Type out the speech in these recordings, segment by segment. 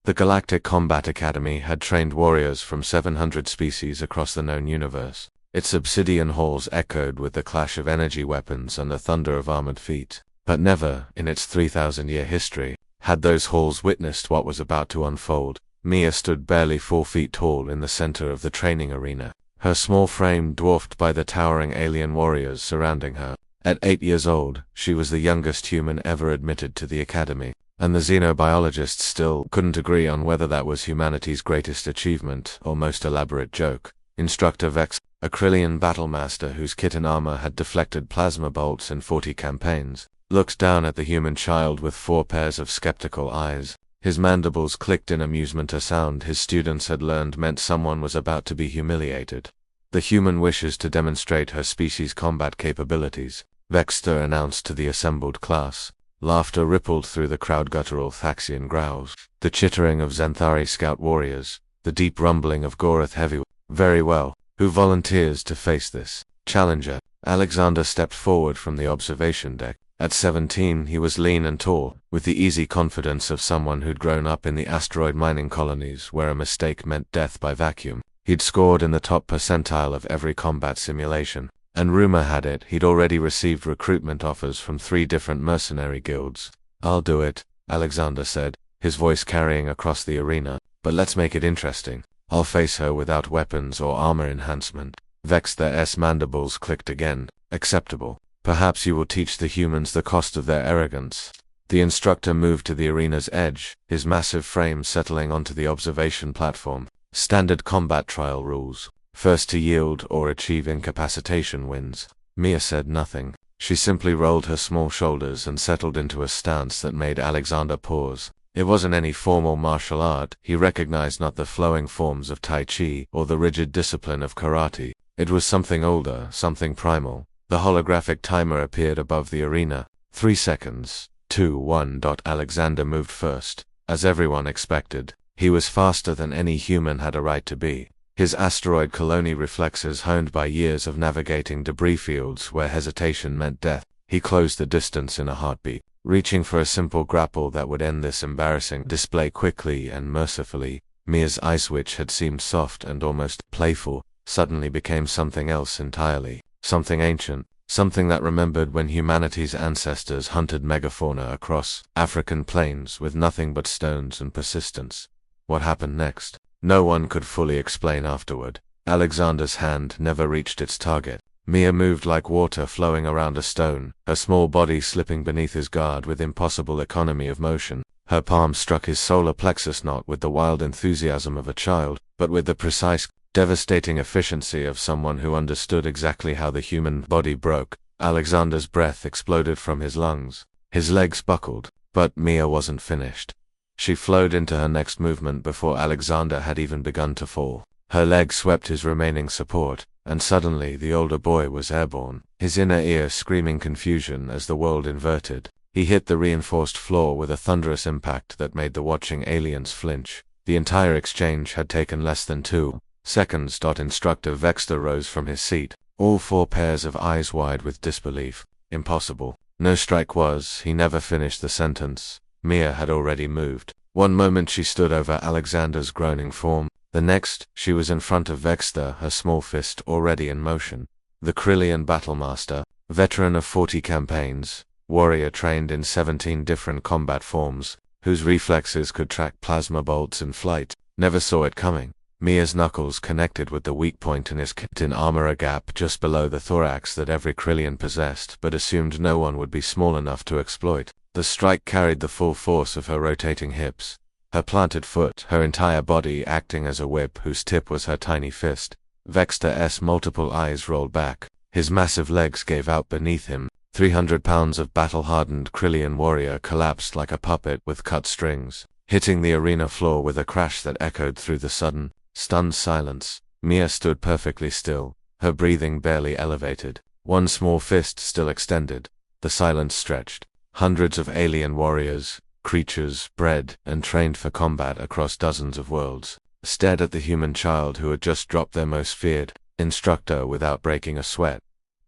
The Galactic Combat Academy had trained warriors from 700 species across the known universe. Its obsidian halls echoed with the clash of energy weapons and the thunder of armored feet. But never, in its 3,000-year history, had those halls witnessed what was about to unfold. Mia stood barely 4 feet tall in the center of the training arena, her small frame dwarfed by the towering alien warriors surrounding her. At 8 years old, she was the youngest human ever admitted to the academy, and the xenobiologists still couldn't agree on whether that was humanity's greatest achievement or most elaborate joke. Instructor Vex, a Krillian battlemaster whose kit and armor had deflected plasma bolts in 40 campaigns, looked down at the human child with 4 pairs of skeptical eyes. His mandibles clicked in amusement, a sound his students had learned meant someone was about to be humiliated. The human wishes to demonstrate her species' combat capabilities, Vexter announced to the assembled class. Laughter rippled through the crowd, guttural Thaxian growls, the chittering of Xanthari scout warriors, the deep rumbling of Gorath heavyweights. Very well, who volunteers to face this challenger? Alexander stepped forward from the observation deck. At 17 he was lean and tall, with the easy confidence of someone who'd grown up in the asteroid mining colonies where a mistake meant death by vacuum. He'd scored in the top percentile of every combat simulation, and rumor had it he'd already received recruitment offers from 3 different mercenary guilds. "I'll do it," Alexander said, his voice carrying across the arena, "but let's make it interesting. I'll face her without weapons or armor enhancement." Vexter's mandibles clicked again. "Acceptable. Perhaps you will teach the humans the cost of their arrogance." The instructor moved to the arena's edge, his massive frame settling onto the observation platform. Standard combat trial rules. First to yield or achieve incapacitation wins. Mia said nothing. She simply rolled her small shoulders and settled into a stance that made Alexander pause. It wasn't any formal martial art. He recognized not the flowing forms of Tai Chi or the rigid discipline of karate. It was something older, something primal. The holographic timer appeared above the arena. 3 seconds. 2, 1. Alexander moved first. As everyone expected, he was faster than any human had a right to be. His asteroid colony reflexes honed by years of navigating debris fields where hesitation meant death. He closed the distance in a heartbeat, reaching for a simple grapple that would end this embarrassing display quickly and mercifully. Mia's ice, which had seemed soft and almost playful, suddenly became something else entirely. Something ancient, something that remembered when humanity's ancestors hunted megafauna across African plains with nothing but stones and persistence. What happened next? No one could fully explain afterward. Alexander's hand never reached its target. Mia moved like water flowing around a stone, her small body slipping beneath his guard with impossible economy of motion. Her palm struck his solar plexus not with the wild enthusiasm of a child, but with the precise, devastating efficiency of someone who understood exactly how the human body broke. Alexander's breath exploded from his lungs. His legs buckled, but Mia wasn't finished. She flowed into her next movement before Alexander had even begun to fall. Her leg swept his remaining support, and suddenly the older boy was airborne, his inner ear screaming confusion as the world inverted. He hit the reinforced floor with a thunderous impact that made the watching aliens flinch. The entire exchange had taken less than 2 seconds. Instructor Vexter rose from his seat, all 4 pairs of eyes wide with disbelief. Impossible. No strike was. He never finished the sentence. Mia had already moved. One moment she stood over Alexander's groaning form. The next, she was in front of Vexter, her small fist already in motion. The Krillian battlemaster, veteran of 40 campaigns, warrior trained in 17 different combat forms, whose reflexes could track plasma bolts in flight, never saw it coming. Mia's knuckles connected with the weak point in his kit armor, a gap just below the thorax that every Krillian possessed but assumed no one would be small enough to exploit. The strike carried the full force of her rotating hips, her planted foot, her entire body acting as a whip whose tip was her tiny fist. Vexter's multiple eyes rolled back. His massive legs gave out beneath him. 300 pounds of battle-hardened Krillian warrior collapsed like a puppet with cut strings, hitting the arena floor with a crash that echoed through the sudden, stunned silence. Mia stood perfectly still, her breathing barely elevated, one small fist still extended. The silence stretched. Hundreds of alien warriors, creatures bred and trained for combat across dozens of worlds, stared at the human child who had just dropped their most feared instructor without breaking a sweat.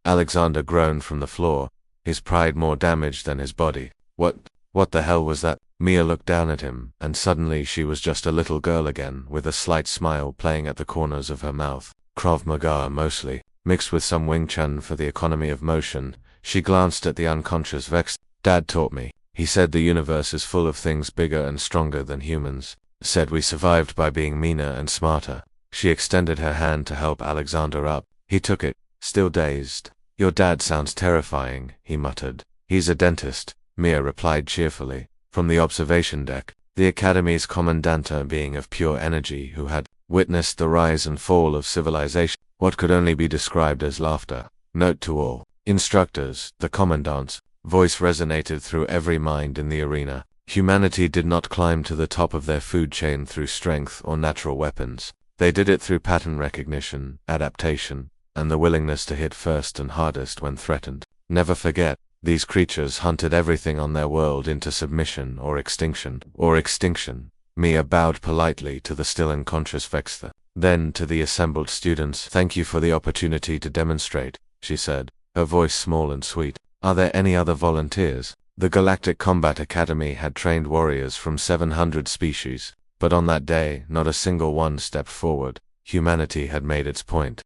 Alexander groaned from the floor, his pride more damaged than his body. What What the hell was that? Mia looked down at him, and suddenly she was just a little girl again, with a slight smile playing at the corners of her mouth. Krav Maga mostly, mixed with some Wing Chun for the economy of motion. She glanced at the unconscious Vex. Dad taught me. He said the universe is full of things bigger and stronger than humans. Said we survived by being meaner and smarter. She extended her hand to help Alexander up. He took it, still dazed. Your dad sounds terrifying, he muttered. He's a dentist, Mia replied cheerfully. From the observation deck, the Academy's commandante being of pure energy who had witnessed the rise and fall of civilization, what could only be described as laughter. Note to all instructors, the commandant's voice resonated through every mind in the arena. Humanity did not climb to the top of their food chain through strength or natural weapons. They did it through pattern recognition, adaptation, and the willingness to hit first and hardest when threatened. Never forget, these creatures hunted everything on their world into submission or extinction. Mia bowed politely to the still unconscious Vextha. Then to the assembled students, thank you for the opportunity to demonstrate, she said, her voice small and sweet. Are there any other volunteers? The Galactic Combat Academy had trained warriors from 700 species, but on that day, not a single one stepped forward. Humanity had made its point.